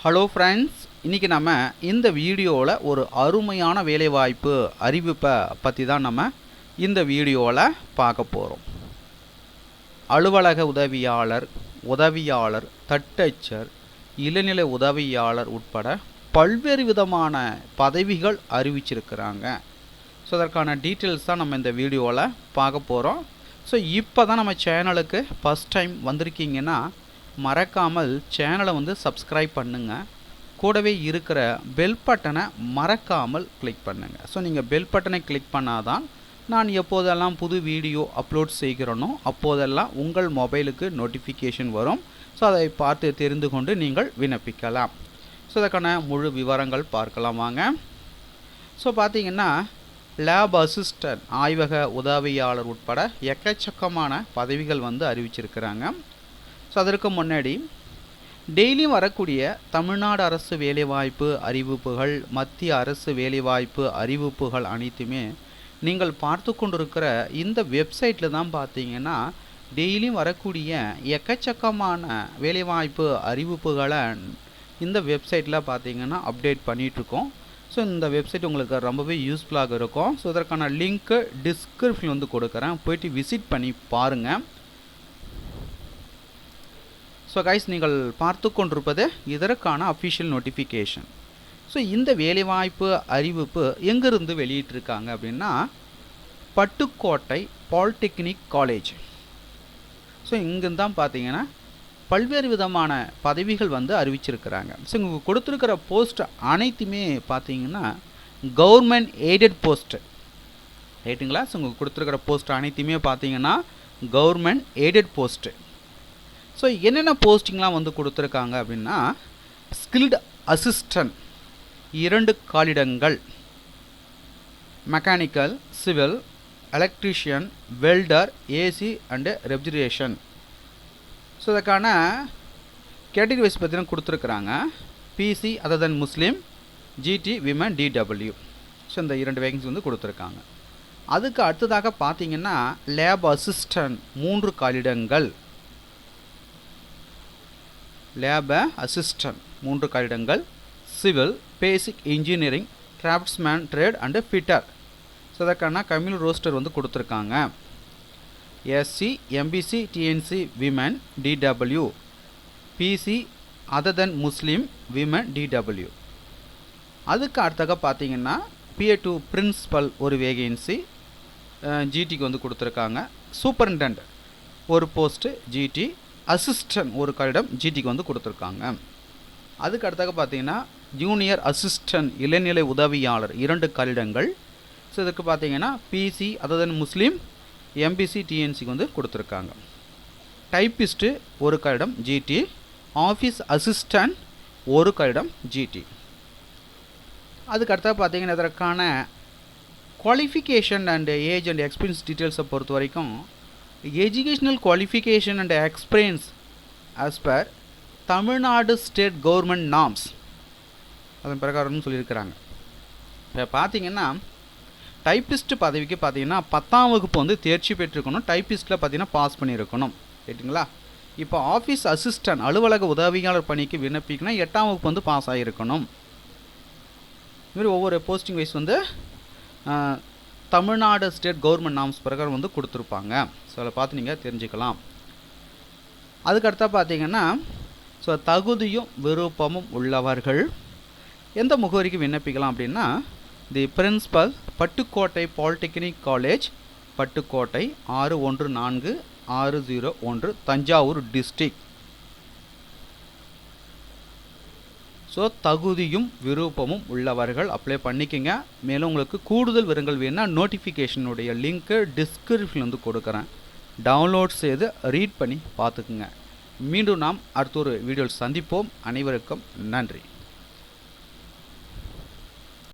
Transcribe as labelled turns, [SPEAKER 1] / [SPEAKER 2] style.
[SPEAKER 1] Hello friends, இன்றைக்கி நம்ம இந்த வீடியோவில் ஒரு அருமையான வேலைவாய்ப்பு அறிவிப்பை பற்றி தான் நம்ம இந்த வீடியோவில் பார்க்க போகிறோம். அலுவலக உதவியாளர், தட்டச்சர், இளநிலை உதவியாளர் உட்பட பல்வேறு விதமான பதவிகள் அறிவிச்சிருக்கிறாங்க. ஸோ அதற்கான டீட்டெயில்ஸ் தான் நம்ம இந்த வீடியோவில் பார்க்க போகிறோம். ஸோ இப்போ தான் நம்ம சேனலுக்கு ஃபஸ்ட் டைம் வந்திருக்கீங்கன்னா மறக்காமல் சேனலை சப்ஸ்கிரைப் பண்ணுங்கள். கூடவே இருக்கிற பெல் பட்டனை மறக்காமல் கிளிக் பண்ணுங்கள். ஸோ நீங்கள் பெல் பட்டனை கிளிக் பண்ணாதான் நான் எப்போதெல்லாம் புது வீடியோ அப்லோட் செய்கிறேனோ அப்போதெல்லாம் உங்கள் மொபைலுக்கு நோட்டிஃபிகேஷன் வரும். ஸோ அதை பார்த்து தெரிந்து கொண்டு நீங்கள் விண்ணப்பிக்கலாம். ஸோ அதற்கான முழு விவரங்கள் பார்க்கலாம் வாங்க. ஸோ பார்த்தீங்கன்னா லேப் அசிஸ்டன்ட், ஆய்வக உதவியாளர் உட்பட எக்கச்சக்கமான பதவிகள் அறிவிச்சிருக்கிறாங்க. ஸோ அதற்கு முன்னாடி டெய்லியும் வரக்கூடிய தமிழ்நாடு அரசு வேலைவாய்ப்பு அறிவிப்புகள், மத்திய அரசு வேலைவாய்ப்பு அறிவிப்புகள் அனைத்துமே நீங்கள் பார்த்து கொண்டிருக்கிற இந்த வெப்சைட்டில் தான் பார்த்தீங்கன்னா டெய்லியும் வரக்கூடிய எக்கச்சக்கமான வேலைவாய்ப்பு அறிவிப்புகளை இந்த வெப்சைட்டில் பார்த்தீங்கன்னா அப்டேட் பண்ணிகிட்ருக்கோம். ஸோ இந்த வெப்சைட் உங்களுக்கு ரொம்பவே யூஸ்ஃபுல்லாக இருக்கும். ஸோ இதற்கான லிங்க்கு டிஸ்கிரிப்ஷனில் கொடுக்குறேன், போய்ட்டு விசிட் பண்ணி பாருங்கள். ஸோ கைஸ், நீங்கள் பார்த்து கொண்டிருப்பது இதற்கான அஃபிஷியல் நோட்டிஃபிகேஷன். ஸோ இந்த வேலைவாய்ப்பு அறிவிப்பு எங்கேருந்து வெளியிட்டிருக்காங்க அப்படின்னா பட்டுக்கோட்டை பாலிடெக்னிக் காலேஜ். ஸோ இங்கேருந்து தான் பார்த்தீங்கன்னா பல்வேறு விதமான பதவிகள் அறிவிச்சிருக்கிறாங்க. ஸோ இங்கே கொடுத்துருக்கிற போஸ்ட் அனைத்துமே பார்த்தீங்கன்னா கவர்மெண்ட் எய்டட் போஸ்ட்டு ரைட்டுங்களா. ஸோ இங்கே கொடுத்துருக்கிற போஸ்ட் அனைத்துமே பார்த்தீங்கன்னா கவர்மெண்ட் எய்டட் போஸ்ட்டு. ஸோ என்னென்ன போஸ்டிங்லாம் கொடுத்துருக்காங்க அப்படின்னா ஸ்கில்டு அசிஸ்டன்ட் 2 காலிடங்கள், mechanical, civil, electrician, welder, AC and refrigeration. So இதுக்கான கேட்டகரி வைஸ் பார்த்தீங்கன்னா கொடுத்துருக்குறாங்க. BC other than Muslim, GT, women, DW. So இந்த 2 வேகன்சி கொடுத்துருக்காங்க. அதுக்கு அடுத்ததாக பார்த்தீங்கன்னா லேப் அசிஸ்டன்ட் 3 காலிடங்கள், லேப் அசிஸ்டன்ட் 3 காலிடங்கள், civil, basic engineering, craftsman trade and fitter. So அதற்கான கம்யூனல் ரோஸ்டர் கொடுத்துருக்காங்க. SC, MBC, DNC, women, DW, BC other than Muslim, women, DW. அதுக்கு அடுத்தாக பார்த்தீங்கன்னா PA2 பிரின்சிபல் ஒரு வேகன்சி ஜிடிக்கு கொடுத்துருக்காங்க. சூப்பரிண்டென்ட் ஒரு போஸ்ட்டு ஜிடி, அசிஸ்டன்ட் ஒரு காலிடம் ஜிடிக்கு கொடுத்துருக்காங்க. அதுக்கு அடுத்தாக பார்த்தீங்கன்னா ஜூனியர் அசிஸ்டன்ட் இளநிலை உதவியாளர் 2 காலிடங்கள். ஸோ இதுக்கு பார்த்தீங்கன்னா பிசி அதர் தென் முஸ்லீம், எம்பிசி, டிஎன்சிக்கு கொடுத்துருக்காங்க. டைப்பிஸ்ட்டு ஒரு காலிடம் ஜிடி, ஆஃபீஸ் அசிஸ்டன்ட் ஒரு காலிடம் ஜிடி. அதுக்கு அடுத்தாக பார்த்தீங்கன்னா இதற்கான qualification and age and experience டீட்டெயில்ஸை பொறுத்த வரைக்கும் educational qualification and experience as per Tamil Nadu state government norms அதன் பிரகாரம்னு சொல்லியிருக்கிறாங்க. இப்போ பார்த்தீங்கன்னா டைப்பிஸ்ட் பதவிக்கு பார்த்தீங்கன்னா 10ஆம் வகுப்பு தேர்ச்சி பெற்றிருக்கணும். டைப்பிஸ்ட்டில் பார்த்தீங்கன்னா பாஸ் பண்ணியிருக்கணும். ரைட்டுங்களா. இப்போ ஆஃபீஸ் அசிஸ்டன்ட் அலுவலக உதவியாளர் பணிக்கு விண்ணப்பிக்கணும் 8ஆம் வகுப்பு பாஸ் ஆகியிருக்கணும். இதுமாதிரி ஒவ்வொரு posting wise Tamil Nadu state government norms பிரகாரம் கொடுத்துருப்பாங்க. ஸோ அதை பார்த்து நீங்கள் தெரிஞ்சுக்கலாம். அதுக்கடுத்தா பார்த்தீங்கன்னா ஸோ தகுதியும் விருப்பமும் உள்ளவர்கள் எந்த முகவரிக்கு விண்ணப்பிக்கலாம் அப்படின்னா the principal, Pattukkottai polytechnic college, Pattukkottai 614601, Thanjavur district. So தகுதியும் விருப்பமும் உள்ளவர்கள் அப்ளை பண்ணிக்கங்க. மேலும் உங்களுக்கு கூடுதல் விவரங்கள் வேணும்னா நோட்டிஃபிகேஷனுடைய லிங்க்கு டிஸ்கிரிப்ஷனில் கொடுக்குறேன், டவுன்லோட் செய்து ரீட் பண்ணி பார்த்துக்குங்க. மீண்டும் நாம் அடுத்த ஒரு வீடியோவில் சந்திப்போம். அனைவருக்கும் நன்றி.